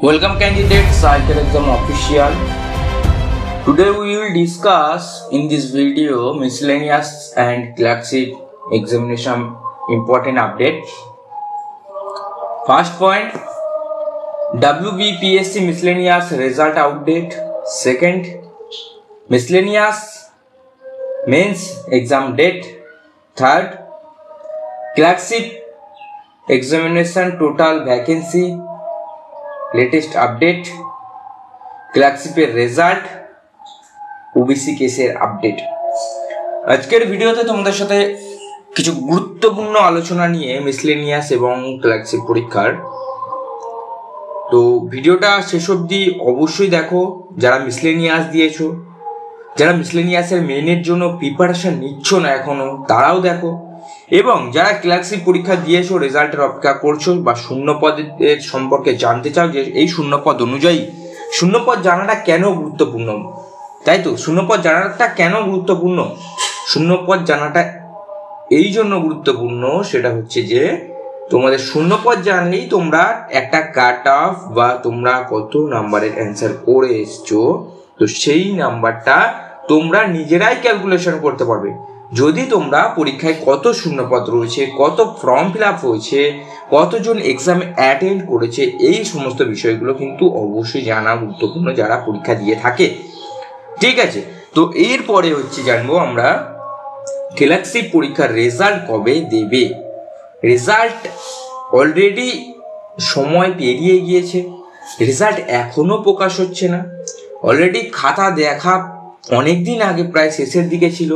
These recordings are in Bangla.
Welcome candidates, Cycle Exam Official. Today we will discuss in this video miscellaneous and clerkship examination important update. First point, WBPSC miscellaneous result update. Second, miscellaneous mains exam date. Third, clerkship examination total vacancy latest update, ক্লার্কশিপের রেজাল্ট, ওবিসি কেসের আপডেট। আজকের ভিডিওতে তোমাদের সাথে কিছু গুরুত্বপূর্ণ আলোচনা নিয়ে মিসলেনিয়াস এবং ক্লার্কশিপ পরীক্ষার। তো ভিডিওটা শেষ অবধি অবশ্যই দেখো, যারা মিসলেনিয়াস দিয়েছো, যারা মিসলেনিয়াসের মেইনের জন্য প্রিপারেশন নিচ্ছ না এখনো তারাও দেখো, এবং যারা ক্লার্কশিপ পরীক্ষা দিয়েছো রেজাল্টের অপেক্ষা করছো বা শূন্যপদের সম্পর্কে জানতে চাও যে এই শূন্যপদ অনুযায়ী শূন্যপদ জানাটা কেন গুরুত্বপূর্ণ, তাই তো শূন্যপদ জানাটা কেন গুরুত্বপূর্ণ? শূন্যপদ জানাটা এই জন্য গুরুত্বপূর্ণ, সেটা হচ্ছে যে তোমাদের শূন্যপদ জানলেই তোমরা একটা কাট অফ বা তোমরা কত নাম্বারের অ্যান্সার করে এসছো, তো সেই নাম্বারটা তোমরা নিজেরাই ক্যালকুলেশন করতে পারবে। যদি তোমরা পরীক্ষায় কত শূন্যপদ রয়েছে, কত ফর্ম ফিল আপ হয়েছে, কতজন এক্সাম অ্যাটেন্ড করেছে, এই সমস্ত বিষয়গুলো কিন্তু অবশ্যই জানা গুরুত্বপূর্ণ যারা পরীক্ষা দিয়ে থাকে। ঠিক আছে, তো এরপরে হচ্ছে জানবো আমরা ক্লার্কশিপ পরীক্ষার রেজাল্ট কবে দেবে। রেজাল্ট অলরেডি সময় পেরিয়ে গিয়েছে, রেজাল্ট এখনো প্রকাশ হচ্ছে না। অলরেডি খাতা দেখা অনেকদিন আগে প্রায় শেষের দিকে ছিল,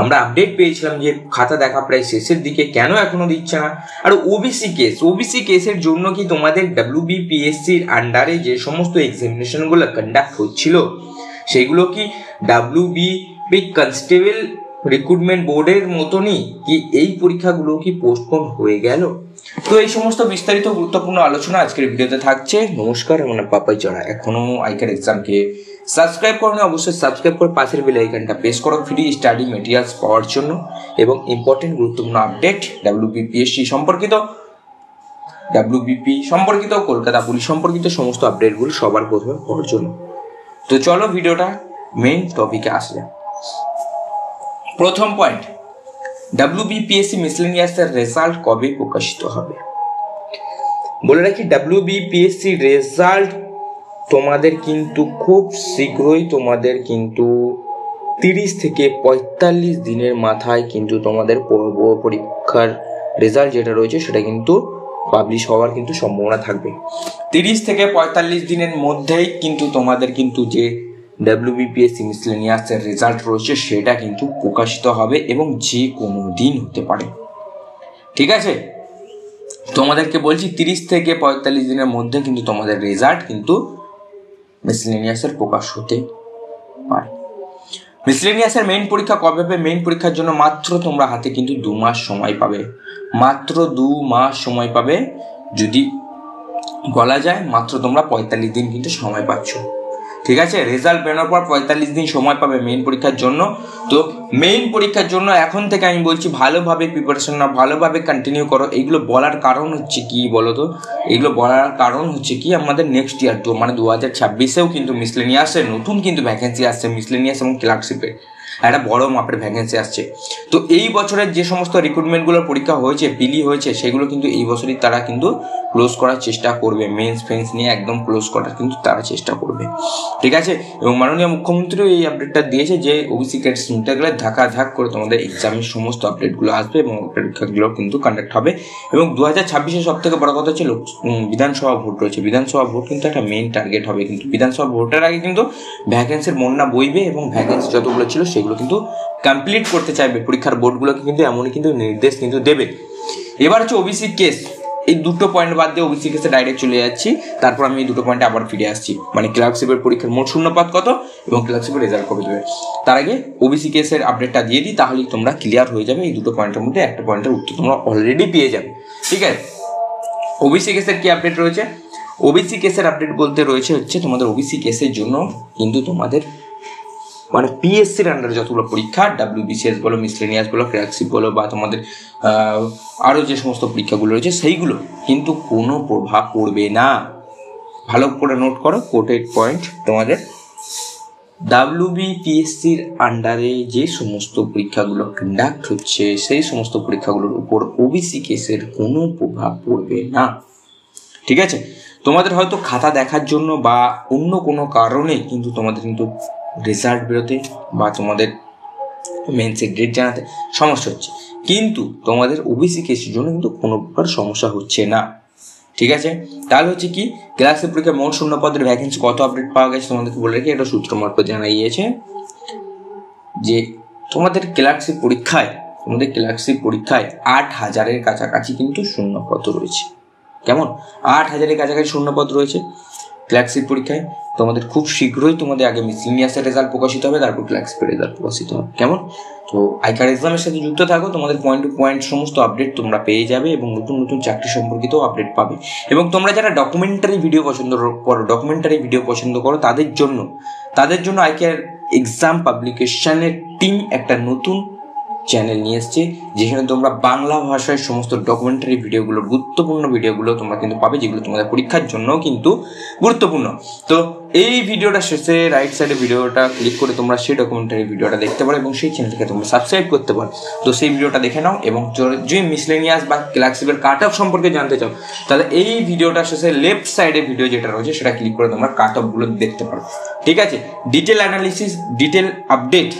আমরা আপডেট পেয়েছিলাম যে খাতা দেখা প্রায় শেষের দিকে, কেন এখনো দিচ্ছে না? আর ওবিসি কেসের জন্য কি তোমাদের WBPSCর আন্ডারে যে সমস্ত এক্সামিনেশনগুলো কন্ডাক্ট হচ্ছিল সেগুলো কি WBP কনস্টেবল রিক্রুটমেন্ট বোর্ডের মতনই কি এই পরীক্ষাগুলো কি পোস্টপোন হয়ে গেল? তো এই সমস্ত বিস্তারিত গুরুত্বপূর্ণ আলোচনা আজকের ভিডিওতে থাকছে। নমস্কার, আমার নাম পাপাই। যারা এখনো আইকার এক্সামকে সাবস্ক্রাইব করো অবশ্যই সাবস্ক্রাইব করে পাশের বেল আইকনটা প্রেস করো ফ্রি স্টাডি মেটেরিয়ালস পাওয়ার জন্য এবং ইম্পর্টেন্ট গুরুত্বপূর্ণ আপডেট WBPSC সম্পর্কিত, WBP সম্পর্কিত, কলকাতা পুলিশ সম্পর্কিত সমস্ত আপডেটগুলো সবার প্রথমে পাওয়ার জন্য। তো চলো ভিডিওটা মেইন টপিকে আসলে। প্রথম পয়েন্ট, WBPSC মিসলেনিয়াসের রেজাল্ট কবে প্রকাশিত হবে? বলে রাখি, WBPSC রেজাল্ট তোমাদের কিন্তু খুব শীঘ্রই, তোমাদের কিন্তু 30 থেকে 45 দিনের মাথায় কিন্তু তোমাদের পরীক্ষার রেজাল্ট যেটা রয়েছে সেটা কিন্তু পাবলিশ হওয়ার কিন্তু সম্ভাবনা থাকবে। 30 থেকে 45 দিনের মধ্যেই কিন্তু তোমাদের কিন্তু যে WBPSC মিসলেনিয়াসের রেজাল্ট রয়েছে সেটা কিন্তু প্রকাশিত হবে এবং যে কোনো দিন হতে পারে। ঠিক আছে, তোমাদেরকে বলছি 30 থেকে 45 দিনের মধ্যে কিন্তু তোমাদের রেজাল্ট কিন্তু মিসলেনিয়াসের প্রকাশ হতে পারে। মিসলেনিয়াসের মেইন পরীক্ষা কবে হবে? মেইন পরীক্ষার জন্য মাত্র তোমরা হাতে কিন্তু 2 মাস সময় পাবে, মাত্র 2 মাস সময় পাবে। যদি বলা যায় মাত্র তোমরা 45 দিন কিন্তু সময় পাচ্ছ। ঠিক আছে, রেজাল্ট বেরোনোর পর 45 দিন সময় পাবে মেইন পরীক্ষার জন্য। তো মেইন পরীক্ষার জন্য এখন থেকে আমি বলছি ভালোভাবে প্রিপারেশন নাও, ভালোভাবে কন্টিনিউ করো। এইগুলো বলার কারণ হচ্ছে কি বলো তো? এইগুলো বলার কারণ হচ্ছে কি, আমাদের নেক্সট ইয়ার মানে 2026-এও কিন্তু মিসলেনিয়াসের নতুন কিন্তু ভ্যাকেন্সি আসছে, মিসলেনিয়াস এবং ক্লার্কশিপের একটা বড় মাপের ভ্যাকেন্সি আসছে। তো এই বছরের যে সমস্ত রিক্রুটমেন্টগুলোর পরীক্ষা হয়েছে, পিলি হয়েছে, সেগুলো কিন্তু এই বছরই তারা কিন্তু ক্লোজ করার চেষ্টা করবে। মেন্স ফেন্স নিয়ে একদম ক্লোজ করার কিন্তু তারা চেষ্টা করবে। ঠিক আছে, এবং মাননীয় মুখ্যমন্ত্রীও এই আপডেটটা দিয়েছে যে ওবিসি ক্যাডেটস নিতে গেলে ধাক করে তোমাদের এক্সামের সমস্ত আপডেটগুলো আসবে এবং পরীক্ষাগুলো কিন্তু কন্ডাক্ট হবে। এবং 2026-এ সব থেকে বড় কথা হচ্ছে বিধানসভা ভোট রয়েছে। বিধানসভা ভোট কিন্তু একটা মেইন টার্গেট হবে, কিন্তু বিধানসভা ভোটের আগে কিন্তু ভ্যাকেন্সির বন্যা বইবে এবং ভ্যাকেন্সি যতগুলো ছিল সেগুলো কিন্তু কমপ্লিট করতে চাইবে। পরীক্ষার বোর্ডগুলোকে কিন্তু এমনই কিন্তু নির্দেশ কিন্তু দেবে। এবার হচ্ছে ওবিসি কেস। এই দুটো পয়েন্ট বাদ দিয়ে ওবিসি কেসে ডাইরেক্ট চলে যাচ্ছি, তারপর আমি এই দুটো পয়েন্টে আবার ফিরে আসছি। মানে ক্লার্কশিপের পরীক্ষার মোট শূন্যপদ কত এবং ক্লার্কশিপের রেজাল্ট কবে দেবে। তার আগে ওবিসি কেসের আপডেটটা দিয়ে দিই, তাহলেই তোমরা ক্লিয়ার হয়ে যাবে। এই দুটো পয়েন্টের মধ্যে একটা পয়েন্টের উত্তর তোমরা অলরেডি পেয়ে যাবে। ঠিক আছে, ওবিসি কেসের কি আপডেট রয়েছে? ওবিসি কেসের আপডেট বলতে রয়েছে হচ্ছে তোমাদের ওবিসি কেসের জন্য কিন্তু তোমাদের মানে পিএসসির আন্ডারে যতগুলো পরীক্ষা, WBCS বলো, মিসলেনিয়াস বলো, ক্লার্কশিপ বলো বা তোমাদের আরও যে সমস্ত পরীক্ষাগুলো রয়েছে সেইগুলো কিন্তু কোনো প্রভাব পড়বে না। ভালো করে নোট করো কোটেড পয়েন্ট। তোমাদের WBPSCর আন্ডারে যে সমস্ত পরীক্ষাগুলো কন্ডাক্ট হচ্ছে সেই সমস্ত পরীক্ষাগুলোর উপর ওবিসি কেসের কোনো প্রভাব পড়বে না, ঠিক আছে? তোমাদের হয়তো খাতা দেখার জন্য বা অন্য কোনো কারণে কিন্তু তোমাদের কিন্তু রেজাল্ট বেরোতে বা তোমাদের মেন্সের ডেট জানাতে সমস্যা হচ্ছে, কিন্তু তোমাদের ওবিসি কেসের জন্য কিন্তু কোনো প্রকার সমস্যা হচ্ছে না, ঠিক আছে? তাহলে হচ্ছে কি, ক্লাসের পরীক্ষায় মোট শূন্য পদের ভ্যাকেন্সি কত আপডেট পাওয়া গেছে তোমাদেরকে বলে রেখে এটা সূত্র মারফত জানা গিয়েছে যে তোমাদের ক্লার্কশিপ পরীক্ষায় 8,000-এর কাছাকাছি কিন্তু শূন্য পদ রয়েছে। কেমন? 8,000-এর কাছাকাছি শূন্য পদ রয়েছে ক্লার্কশিপ পরীক্ষায়। তোমাদের খুব শীঘ্রই তোমাদের আগে মিসলিনিয়াসের রেজাল্ট প্রকাশিত হবে, তারপর ক্লার্কশিপের রেজাল্ট প্রকাশিত হবে। কেমন? তো আইকার এক্সামের সাথে যুক্ত থাকো, তোমাদের পয়েন্ট টু পয়েন্ট সমস্ত আপডেট তোমরা পেয়ে যাবে এবং নতুন নতুন চাকরি সম্পর্কিত আপডেট পাবে। এবং তোমরা যারা ডকুমেন্টারি ভিডিও পছন্দ করো তাদের জন্য আইকার এক্সাম পাবলিকেশনের টিম একটা নতুন চ্যানেল নিয়ে এসছে, যেখানে তোমরা বাংলা ভাষায় সমস্ত ডকুমেন্টারি গুরুত্বপূর্ণ ভিডিওগুলো তোমরা কিন্তু পাবে, যেগুলো তোমাদের পরীক্ষার জন্য কিন্তু গুরুত্বপূর্ণ। তো এই ভিডিওটা শেষে রাইট সাইডে ভিডিওটা ক্লিক করে তোমরা সেই ডকুমেন্টারি ভিডিওটা দেখতে পারো এবং সেই চ্যানেলটাকে তোমরা সাবস্ক্রাইব করতে পারো। তো সেই ভিডিওটা দেখে নাও এবং যদি মিসলেনিয়াস বা ক্লার্কশিপের কাট অফ সম্পর্কে জানতে চাও তাহলে এই ভিডিওটা শেষে লেফট সাইডে ভিডিও যেটা রয়েছে সেটা ক্লিক করে তোমরা কাট অফগুলো দেখতে পারো, ঠিক আছে? ডিটেল অ্যানালিসিস, ডিটেল আপডেট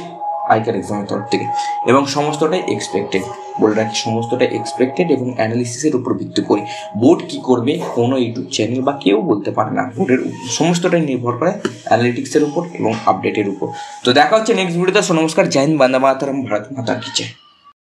আইকার এক্সামের তরফ থেকে, এবং সমস্তটাই এক্সপেক্টেড, বলে রাখি সমস্তটাই এক্সপেক্টেড এবং অ্যানালিসিসের উপর ভিত্তি করে। বোর্ড কি করবে কোনো ইউটিউব চ্যানেল বা কেউ বলতে পারে না, বোর্ডের সমস্তটাই নির্ভর করে অ্যানালিটিক্সের উপর এবং আপডেটের উপর। তো দেখা হচ্ছে নেক্সট ভিডিওতে। নমস্কার, জয় হিন্দ, বন্দে মাতরম, ভারত মাতা কি জয়।